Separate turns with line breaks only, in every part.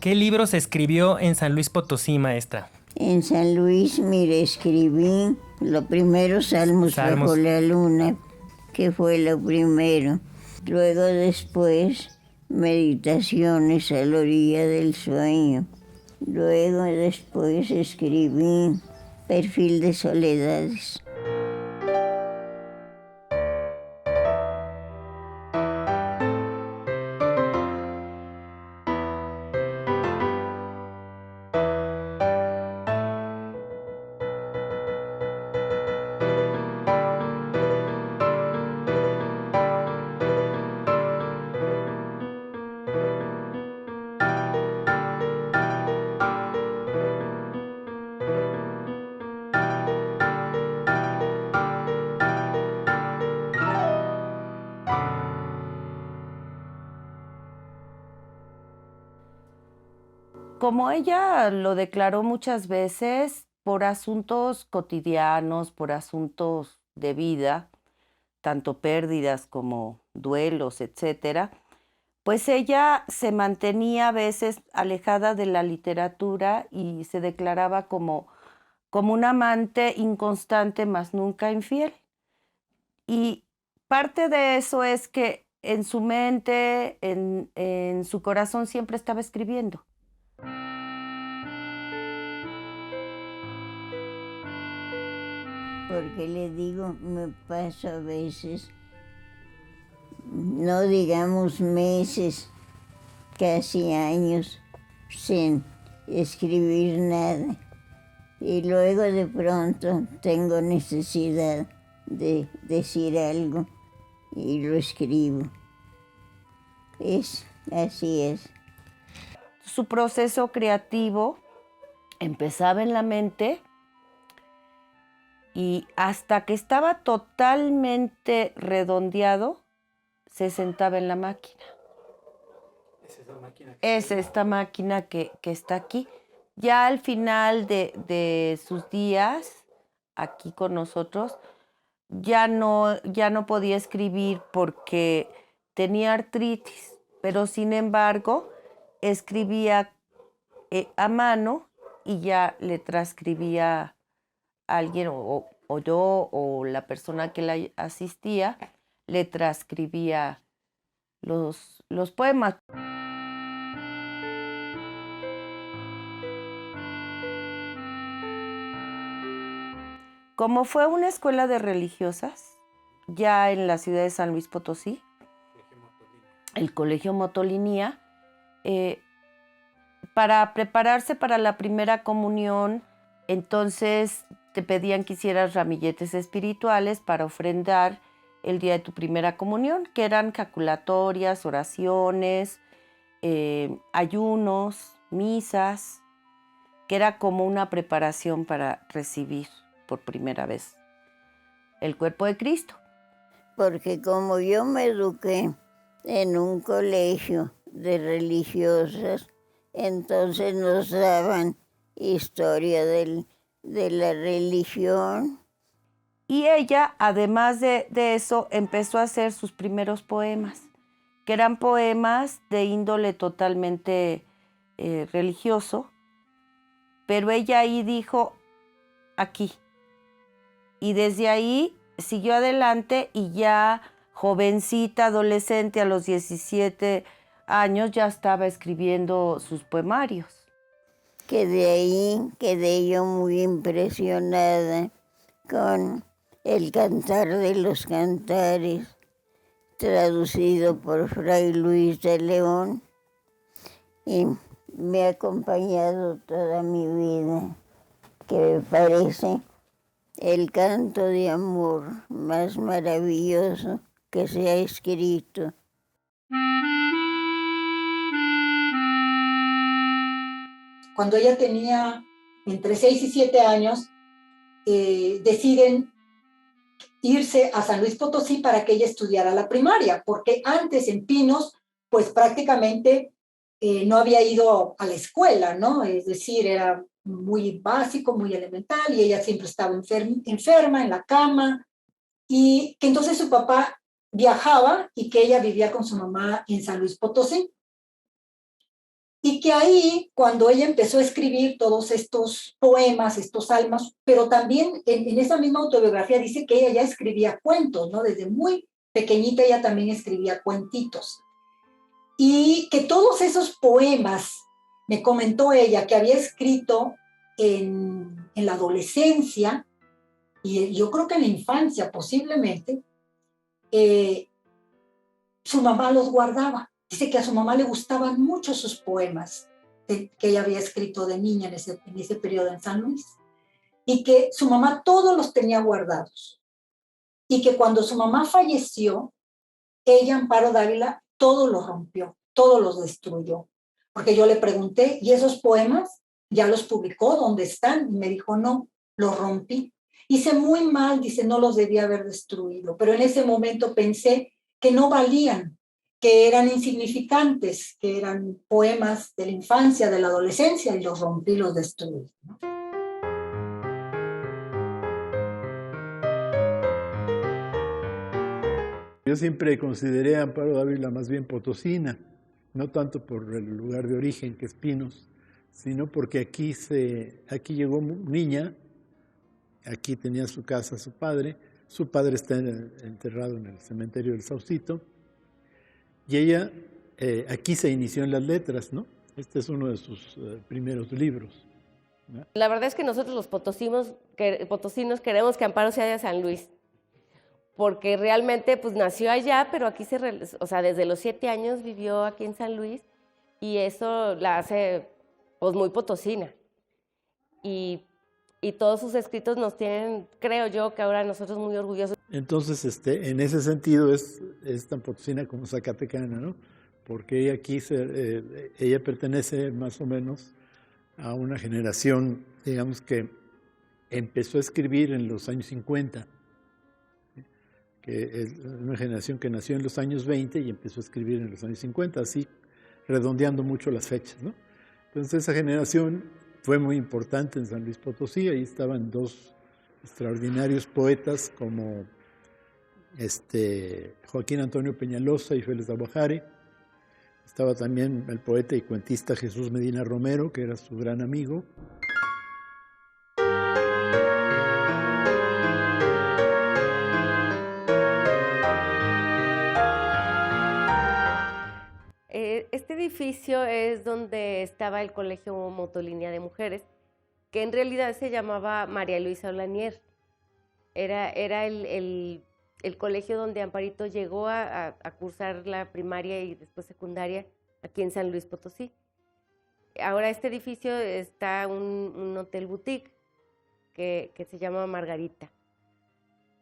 ¿Qué libros escribió en San Luis Potosí, maestra?
En San Luis, mire, escribí lo primero Salmos bajo
Salmos.
la luna, que fue lo primero. Luego después, Meditaciones a la orilla del sueño. Luego después escribí Perfil de soledades.
Como ella lo declaró muchas veces, por asuntos cotidianos, por asuntos de vida, tanto pérdidas como duelos, etcétera, pues ella se mantenía a veces alejada de la literatura y se declaraba como un amante inconstante, mas nunca infiel. Y parte de eso es que en su mente, en su corazón siempre estaba escribiendo.
Porque le digo, me paso a veces, no digamos meses, casi años, sin escribir nada. Y luego de pronto tengo necesidad de decir algo y lo escribo. Así es.
Su proceso creativo empezaba en la mente y hasta que estaba totalmente redondeado, se sentaba en la máquina. Es esta máquina que está aquí. Ya al final de sus días, aquí con nosotros, ya no podía escribir porque tenía artritis, pero sin embargo, escribía a mano y ya le transcribía a alguien, o yo, o la persona que la asistía, le transcribía los poemas. Como fue una escuela de religiosas, ya en la ciudad de San Luis Potosí, el Colegio Motolinía, para prepararse para la primera comunión, entonces te pedían que hicieras ramilletes espirituales para ofrendar el día de tu primera comunión, que eran jaculatorias, oraciones, ayunos, misas, que era como una preparación para recibir por primera vez el cuerpo de Cristo.
Porque como yo me eduqué en un colegio de religiosas, entonces nos daban historia de la religión.
Y ella, además de eso, empezó a hacer sus primeros poemas, que eran poemas de índole totalmente religioso, pero ella ahí dijo, aquí. Y desde ahí siguió adelante y ya jovencita, adolescente, a los 17 años, ya estaba escribiendo sus poemarios.
Que de ahí quedé yo muy impresionada con el Cantar de los Cantares, traducido por Fray Luis de León, y me ha acompañado toda mi vida, que me parece el canto de amor más maravilloso que se ha escrito.
Cuando ella tenía entre 6 y 7 años, deciden irse a San Luis Potosí para que ella estudiara la primaria, porque antes en Pinos, pues prácticamente no había ido a la escuela, ¿no? Es decir, era muy básico, muy elemental, y ella siempre estaba enferma en la cama, y que entonces su papá viajaba y que ella vivía con su mamá en San Luis Potosí. Y que ahí, cuando ella empezó a escribir todos estos poemas, estos salmos, pero también en esa misma autobiografía dice que ella ya escribía cuentos, ¿no? Desde muy pequeñita ella también escribía cuentitos. Y que todos esos poemas, me comentó ella, que había escrito en la adolescencia, y yo creo que en la infancia posiblemente, su mamá los guardaba. Dice que a su mamá le gustaban mucho sus poemas que ella había escrito de niña en ese periodo en San Luis, y que su mamá todos los tenía guardados. Y que cuando su mamá falleció, ella, Amparo Dávila, todos los rompió, todos los destruyó. Porque yo le pregunté, ¿y esos poemas ya los publicó? ¿Dónde están? Y me dijo, no, los rompí. Hice muy mal, dice, no los debía haber destruido. Pero en ese momento pensé que no valían, que eran insignificantes, que eran poemas de la infancia, de la adolescencia, y los rompí, los destruí, ¿no?
Yo siempre consideré a Amparo Dávila más bien potosina, no tanto por el lugar de origen, que es Pinos, sino porque aquí llegó niña, aquí tenía su casa su padre está enterrado en el cementerio del Saucito, y ella aquí se inició en las letras, ¿no? Este es uno de sus primeros libros, ¿no?
La verdad es que nosotros los potosinos queremos que Amparo sea de San Luis, porque realmente pues nació allá, pero aquí o sea, desde los 7 años vivió aquí en San Luis, y eso la hace pues muy potosina. Y todos sus escritos nos tienen, creo yo, que ahora nosotros muy orgullosos.
Entonces, en ese sentido es tan potosina como zacatecana, ¿no? Porque ella aquí ella pertenece más o menos a una generación, digamos, que empezó a escribir en los años 50, que es una generación que nació en los años 20 y empezó a escribir en los años 50, así redondeando mucho las fechas, ¿no? Entonces esa generación fue muy importante en San Luis Potosí. Ahí estaban dos extraordinarios poetas como Joaquín Antonio Peñalosa y Félix de Aguajare. Estaba también el poeta y cuentista Jesús Medina Romero, que era su gran amigo.
Este edificio es donde estaba el Colegio Motolínea de Mujeres, que en realidad se llamaba María Luisa Olanier. Era el colegio donde Amparito llegó a cursar la primaria y después secundaria aquí en San Luis Potosí. Ahora este edificio está un hotel boutique que se llama Margarita.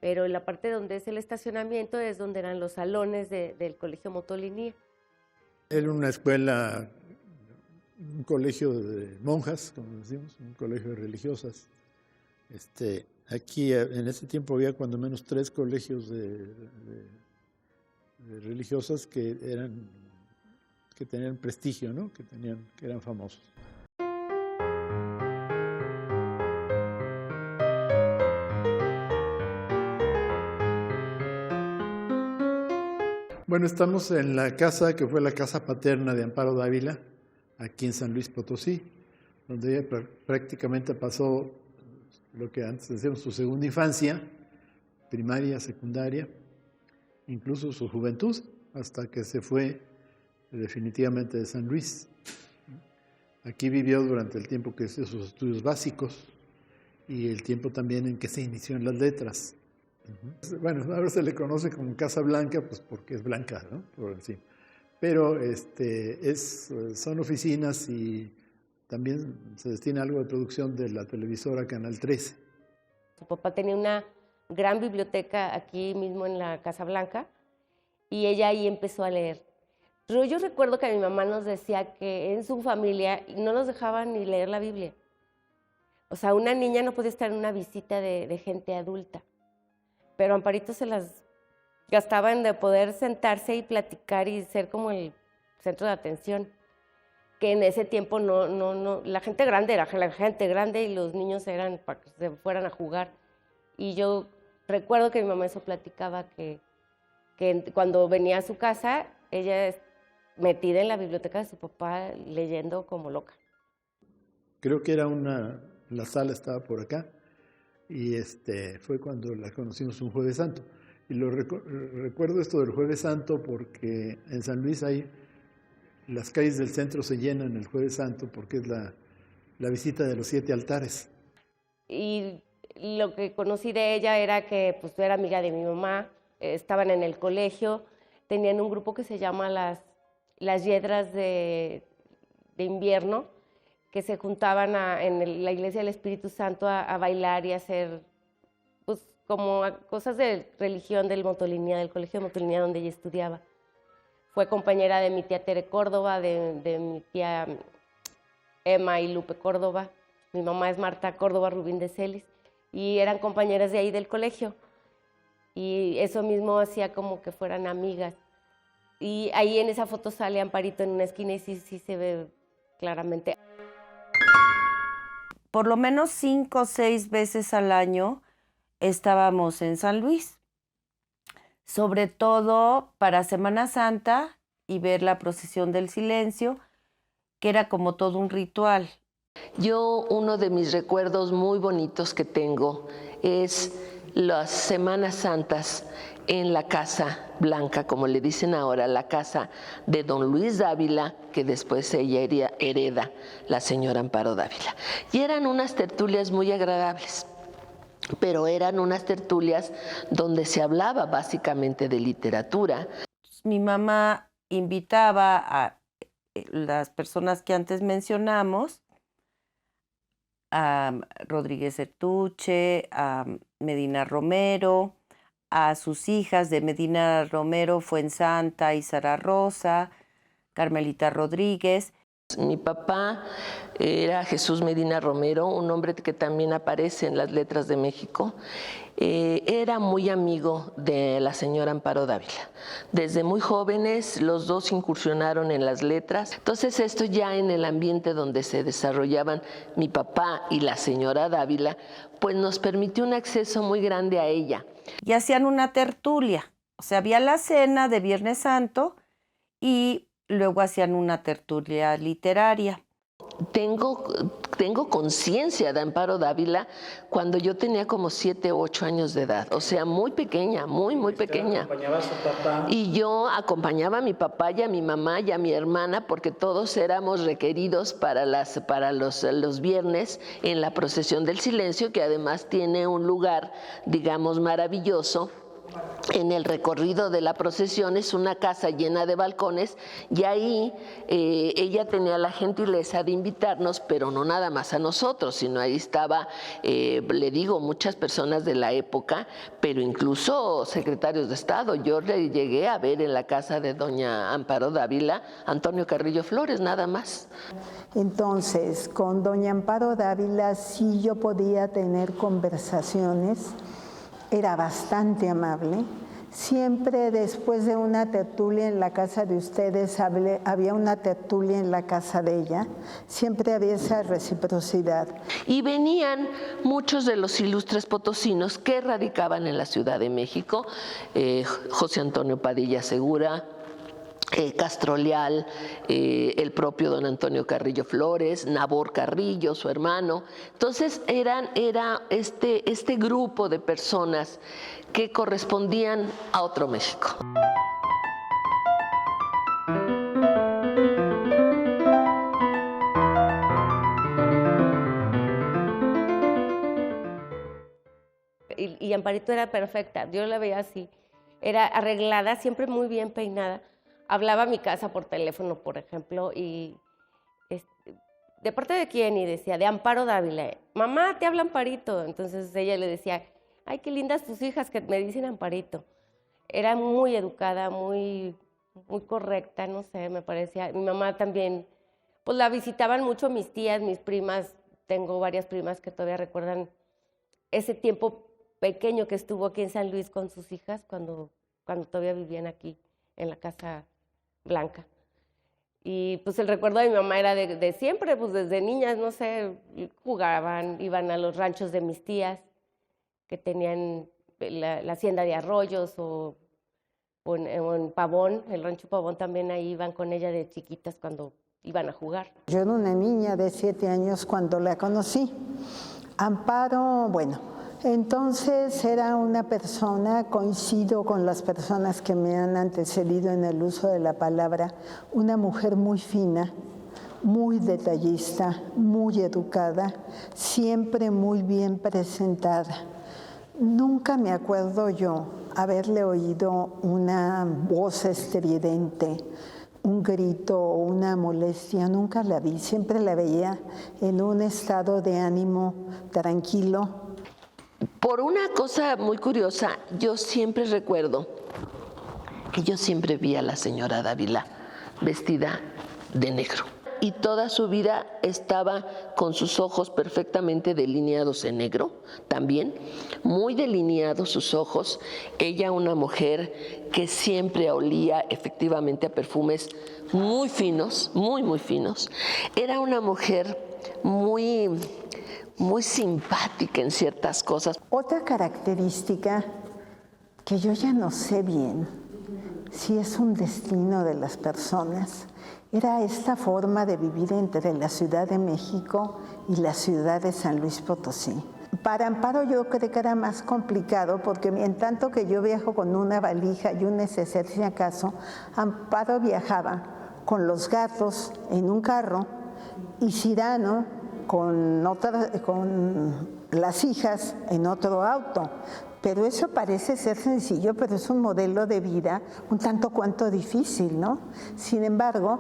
Pero la parte donde es el estacionamiento es donde eran los salones del Colegio Motolínea.
Era una escuela, un colegio de monjas, como decimos, un colegio de religiosas. Aquí en ese tiempo había cuando menos 3 colegios de religiosas que tenían prestigio, ¿no? Que eran famosos. Bueno, estamos en la casa que fue la casa paterna de Amparo Dávila, aquí en San Luis Potosí, donde ella prácticamente pasó lo que antes decíamos su segunda infancia, primaria, secundaria, incluso su juventud, hasta que se fue definitivamente de San Luis. Aquí vivió durante el tiempo que hizo sus estudios básicos y el tiempo también en que se inició en las letras. Bueno, ahora se le conoce como Casa Blanca, pues porque es blanca, ¿no? Por encima. Pero son oficinas y también se destina algo de producción de la televisora Canal 13.
Su papá tenía una gran biblioteca aquí mismo en la Casa Blanca y ella ahí empezó a leer. Pero yo recuerdo que mi mamá nos decía que en su familia no nos dejaban ni leer la Biblia. O sea, una niña no podía estar en una visita de gente adulta. Pero Amparito se las gastaba en de poder sentarse y platicar y ser como el centro de atención. Que en ese tiempo la gente grande era la gente grande y los niños eran para que se fueran a jugar. Y yo recuerdo que mi mamá eso platicaba, que cuando venía a su casa, ella metida en la biblioteca de su papá leyendo como loca.
Creo que era la sala estaba por acá y fue cuando la conocimos un Jueves Santo. Y recuerdo esto del Jueves Santo porque en San Luis las calles del centro se llenan el Jueves Santo porque es la visita de los 7 altares.
Y lo que conocí de ella era que pues, era amiga de mi mamá, estaban en el colegio, tenían un grupo que se llama las Yedras de invierno, que se juntaban en la iglesia del Espíritu Santo a bailar y a hacer pues, como cosas de religión del colegio de Motolinía donde ella estudiaba. Fue compañera de mi tía Tere Córdoba, de mi tía Emma y Lupe Córdoba. Mi mamá es Marta Córdoba Rubín de Celis y eran compañeras de ahí del colegio. Y eso mismo hacía como que fueran amigas. Y ahí en esa foto sale Amparito en una esquina y sí se ve claramente.
Por lo menos 5 o 6 veces al año estábamos en San Luis, sobre todo para Semana Santa y ver la procesión del silencio, que era como todo un ritual.
Yo, uno de mis recuerdos muy bonitos que tengo es las Semanas Santas en la Casa Blanca, como le dicen ahora, la casa de don Luis Dávila, que después ella hereda la señora Amparo Dávila. Y eran unas tertulias muy agradables, pero eran unas tertulias donde se hablaba básicamente de literatura.
Mi mamá invitaba a las personas que antes mencionamos, a Rodríguez Ertuche, a Medina Romero, a sus hijas de Medina Romero, Fuensanta y Sara Rosa, Carmelita Rodríguez.
Mi papá era Jesús Medina Romero, un hombre que también aparece en las Letras de México. Era muy amigo de la señora Amparo Dávila. Desde muy jóvenes los dos incursionaron en las letras. Entonces esto ya en el ambiente donde se desarrollaban mi papá y la señora Dávila, pues nos permitió un acceso muy grande a ella.
Y hacían una tertulia, o sea, había la cena de Viernes Santo y luego hacían una tertulia literaria.
Tengo conciencia de Amparo Dávila cuando yo tenía como 7, 8 años de edad, o sea, muy pequeña, muy pequeña.
¿Acompañaba a su papá?
Y yo acompañaba a mi papá y a mi mamá y a mi hermana porque todos éramos requeridos para los viernes en la procesión del silencio, que además tiene un lugar, digamos, maravilloso. En el recorrido de la procesión es una casa llena de balcones y ahí ella tenía la gentileza de invitarnos, pero no nada más a nosotros, sino ahí estaba, le digo, muchas personas de la época, pero incluso secretarios de Estado. Yo le llegué a ver en la casa de doña Amparo Dávila, Antonio Carrillo Flores, nada más.
Entonces, con doña Amparo Dávila sí yo podía tener conversaciones. Era bastante amable. Siempre después de una tertulia en la casa de ustedes, había una tertulia en la casa de ella. Siempre había esa reciprocidad.
Y venían muchos de los ilustres potosinos que radicaban en la Ciudad de México, José Antonio Padilla Segura, Castro Leal, el propio don Antonio Carrillo Flores, Nabor Carrillo, su hermano. Entonces era este grupo de personas que correspondían a otro México.
Y Amparito era perfecta, yo la veía así, era arreglada, siempre muy bien peinada. Hablaba a mi casa por teléfono, por ejemplo, y ¿de parte de quién? Y decía, de Amparo Dávila. Mamá, te habla Amparito. Entonces ella le decía, ay, qué lindas tus hijas que me dicen Amparito. Era muy educada, muy correcta, no sé, me parecía. Mi mamá también, pues la visitaban mucho mis tías, mis primas. Tengo varias primas que todavía recuerdan ese tiempo pequeño que estuvo aquí en San Luis con sus hijas cuando todavía vivían aquí en la Casa Blanca. Y pues el recuerdo de mi mamá era de siempre, pues desde niñas, no sé, jugaban, iban a los ranchos de mis tías que tenían la hacienda de Arroyos o o en Pavón, el rancho Pavón también ahí iban con ella de chiquitas cuando iban a jugar.
Yo era una niña de 7 años cuando la conocí. Amparo, bueno, entonces era una persona, coincido con las personas que me han antecedido en el uso de la palabra, una mujer muy fina, muy detallista, muy educada, siempre muy bien presentada. Nunca me acuerdo yo haberle oído una voz estridente, un grito o una molestia, nunca la vi, siempre la veía en un estado de ánimo tranquilo.
Por una cosa muy curiosa, yo siempre recuerdo que yo siempre vi a la señora Dávila vestida de negro. Y toda su vida estaba con sus ojos perfectamente delineados en negro, también, muy delineados sus ojos. Ella, una mujer que siempre olía efectivamente a perfumes muy finos, muy, muy finos. Era una mujer muy simpática en ciertas cosas.
Otra característica que yo ya no sé bien si es un destino de las personas, era esta forma de vivir entre la Ciudad de México y la ciudad de San Luis Potosí. Para Amparo yo creo que era más complicado porque en tanto que yo viajo con una valija y un neceser si acaso, Amparo viajaba con los gatos en un carro y Cyrano con las hijas en otro auto. Pero eso parece ser sencillo, pero es un modelo de vida un tanto cuanto difícil, ¿no? Sin embargo,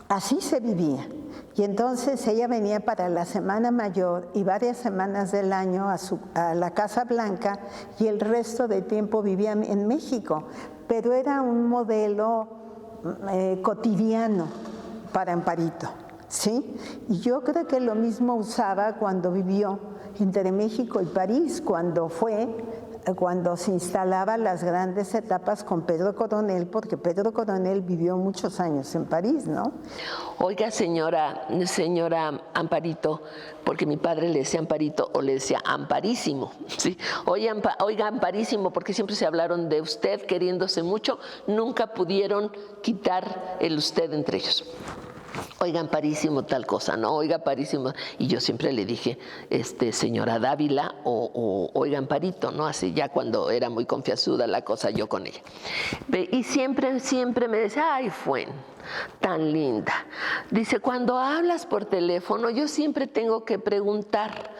así se vivía. Y entonces ella venía para la Semana Mayor y varias semanas del año a la Casa Blanca y el resto del tiempo vivía en México. Pero era un modelo cotidiano para Amparito, ¿sí? Y yo creo que lo mismo usaba cuando vivió entre México y París, cuando se instalaban las grandes etapas con Pedro Coronel, porque Pedro Coronel vivió muchos años en París, ¿no?
Oiga, señora Amparito, porque mi padre le decía Amparito o le decía Amparísimo, ¿sí? Oiga, Amparísimo, porque siempre se hablaron de usted queriéndose mucho, nunca pudieron quitar el usted entre ellos. Oiga, Amparísimo, tal cosa, ¿no? Oiga, Amparísimo. Y yo siempre le dije, señora Dávila o oiga, Amparito, ¿no? Así ya cuando era muy confianzuda la cosa yo con ella. Y siempre me decía, ay, Fuen, tan linda. Dice, cuando hablas por teléfono, yo siempre tengo que preguntar,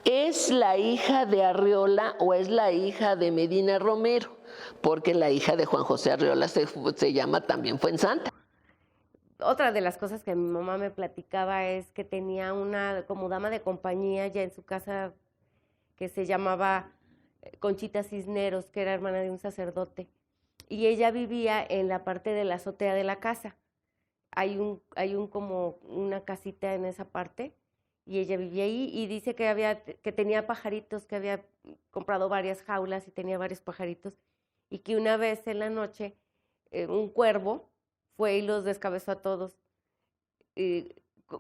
¿es la hija de Arriola o es la hija de Medina Romero? Porque la hija de Juan José Arriola se llama también Fuensanta.
Otra de las cosas que mi mamá me platicaba es que tenía una como dama de compañía ya en su casa que se llamaba Conchita Cisneros, que era hermana de un sacerdote. Y ella vivía en la parte de la azotea de la casa. Hay como una casita en esa parte y ella vivía ahí y dice que tenía pajaritos, que había comprado varias jaulas y tenía varios pajaritos y que una vez en la noche un cuervo fue y los descabezó a todos.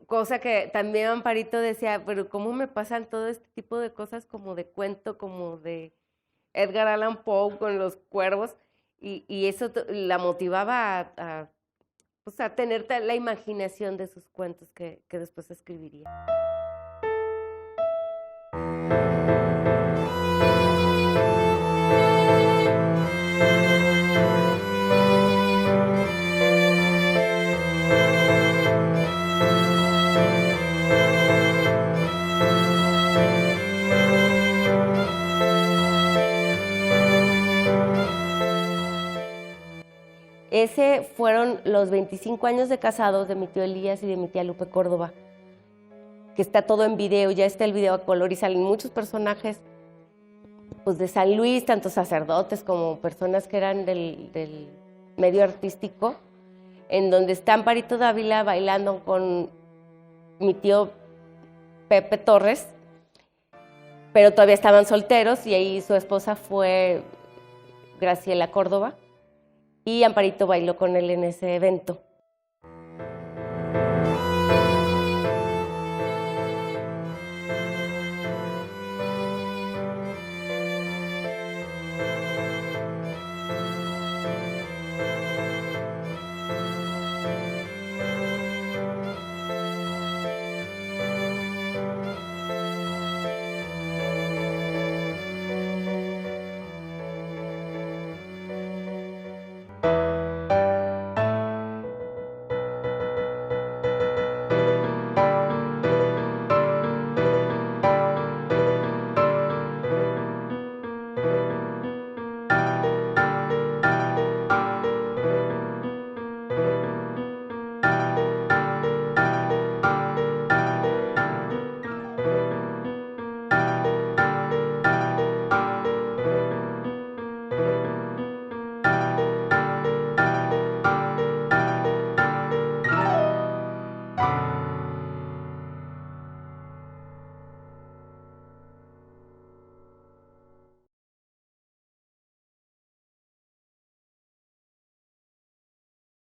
Cosa que también Amparito decía, pero ¿cómo me pasan todo este tipo de cosas como de cuento, como de Edgar Allan Poe con los cuervos? Y eso la motivaba a tener la imaginación de sus cuentos que después escribiría. Ese fueron los 25 años de casados de mi tío Elías y de mi tía Lupe Córdoba, que está todo en video, ya está el video a color y salen muchos personajes pues, de San Luis, tanto sacerdotes como personas que eran del medio artístico, en donde está Amparito Dávila bailando con mi tío Pepe Torres, pero todavía estaban solteros y ahí su esposa fue Graciela Córdoba. Y Amparito bailó con él en ese evento.